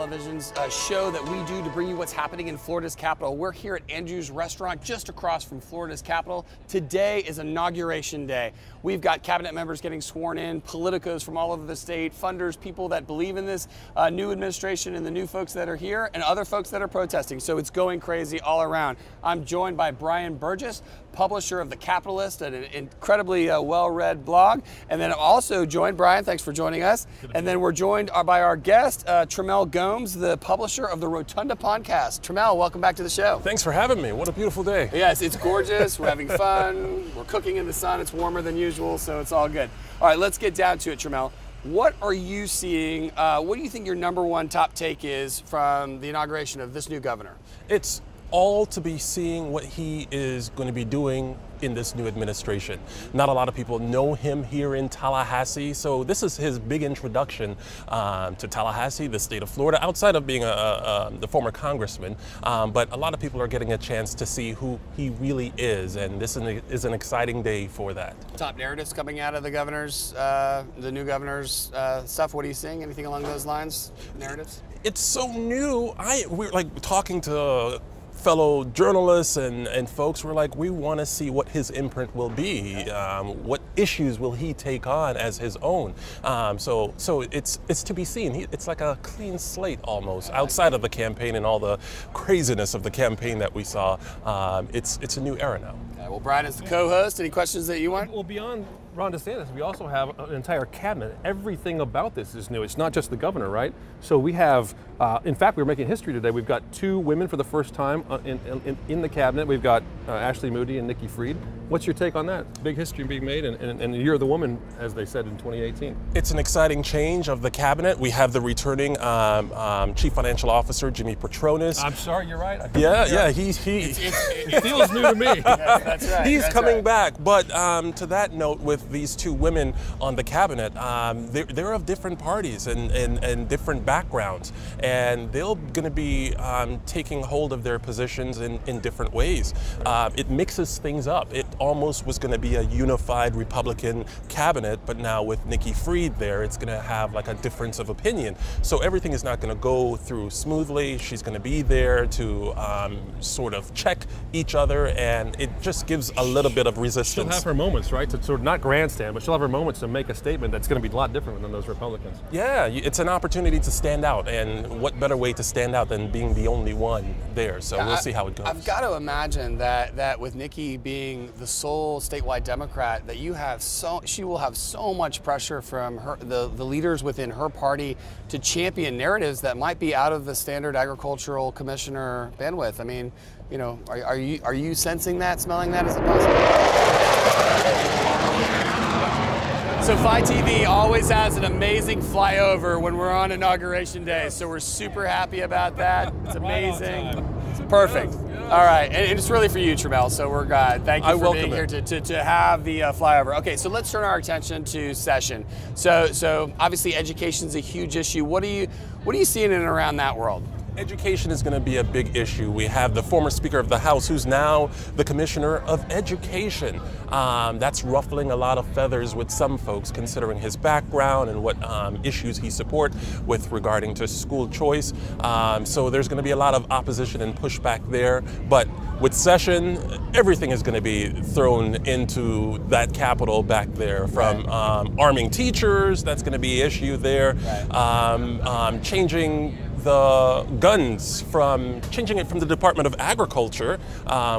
Television's show that we do to bring you what's happening in Florida's capital. We're here at Andrew's Restaurant just across from Florida's capital. Today is Inauguration Day. We've got cabinet members getting sworn in, politicos from all over the state, funders, people that believe in this new administration and the new folks that are here, and other folks that are protesting. So it's going crazy all around. I'm joined by Brian Burgess, publisher of The Capitalist, an incredibly well-read blog. And then I'm also joined, Brian, thanks for joining us. And then we're joined by our guest, Trimmel Gomes, the publisher of the Rotunda podcast. Trimmel, welcome back to the show. Thanks for having me. What a beautiful day. Yes, it's gorgeous. We're having fun. We're cooking in the sun. It's warmer than usual, so it's all good. All right, let's get down to it, Trimmel. What are you seeing? What do you think your number one top take is from the inauguration of this new governor? It's all to be seeing what he is going to be doing in this new administration. Not a lot of people know him here in Tallahassee, so this is his big introduction to Tallahassee, the state of Florida, outside of being the former congressman. But a lot of people are getting a chance to see who he really is, and this is an exciting day for that. Top narratives coming out of the governor's, the new governor's stuff. What are you seeing? Anything along those lines? Narratives? It's so new. We're like talking to fellow journalists and folks were like, we want to see what his imprint will be. What issues will he take on as his own? So it's to be seen. It's like a clean slate almost, outside of the campaign and all the craziness of the campaign that we saw. It's a new era now. Well, Brian is the co-host. Any questions that you want? Well, beyond Ron DeSantis, we also have an entire cabinet. Everything about this is new. It's not just the governor, right? So we have, in fact, we're making history today. We've got two women for the first time in the cabinet. We've got Ashley Moody and Nikki Fried. What's your take on that? Big history being made, and you're the woman, as they said in 2018. It's an exciting change of the cabinet. We have the returning Chief Financial Officer, Jimmy Patronus. I'm sorry, you're right. Yeah, it feels new to me. That's right. He's coming back. But to that note, with these two women on the cabinet, they're of different parties and different backgrounds, and they're going to be taking hold of their positions in different ways. It mixes things up. It almost was going to be a unified Republican cabinet, but now with Nikki Fried there, it's going to have like a difference of opinion. So everything is not going to go through smoothly. She's going to be there to sort of check each other, and it just gives a little bit of resistance. She'll have her moments, right? To sort of not grandstand, but she'll have her moments to make a statement that's going to be a lot different than those Republicans. Yeah, it's an opportunity to stand out, and what better way to stand out than being the only one there? So we'll see how it goes. I've got to imagine that with Nikki being the sole statewide Democrat, that she will have so much pressure from the leaders within her party to champion narratives that might be out of the standard agricultural commissioner bandwidth. I mean, you know, are you sensing that, smelling that? Is it possible? So FiTV always has an amazing flyover when we're on Inauguration Day, so we're super happy about that. It's amazing. It's perfect. All right, and it's really for you, Trimmel, so we're good. Thank you for being here to have the flyover. Okay, so let's turn our attention to session. So obviously education's a huge issue. What are you seeing in and around that world? Education is going to be a big issue. We have the former Speaker of the House, who's now the Commissioner of Education. That's ruffling a lot of feathers with some folks, considering his background and what issues he supports with regarding to school choice. So there's going to be a lot of opposition and pushback there. But with session, everything is going to be thrown into that Capitol back there, from arming teachers. That's going to be an issue there. Changing the guns, changing it from the Department of Agriculture,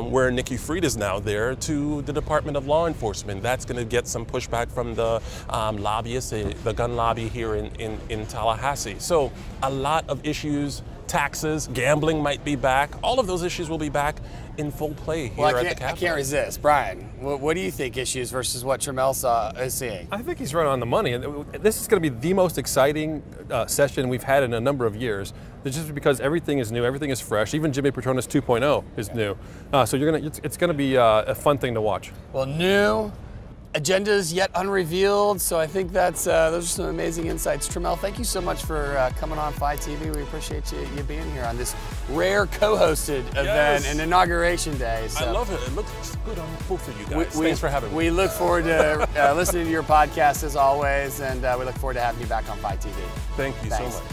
where Nikki Fried is now there, to the Department of Law Enforcement. That's going to get some pushback from the lobbyists, the gun lobby here in Tallahassee. So a lot of issues. Taxes, gambling might be back. All of those issues will be back in full play here at the Capitol. I can't resist. Brian, what do you think issues versus what Trimmel is seeing? I think he's right on the money. This is going to be the most exciting session we've had in a number of years. It's just because everything is new, everything is fresh. Even Jimmy Patronus 2.0 is new. So it's going to be a fun thing to watch. Well, new. Agendas yet unrevealed, so I think those are some amazing insights. Trimmel, thank you so much for coming on FiTV. We appreciate you being here on this rare co-hosted event and Inauguration Day. So. I love it. It looks good on both of you guys. Thanks for having me. We look forward to listening to your podcast as always, and we look forward to having you back on FiTV. Thank you so much.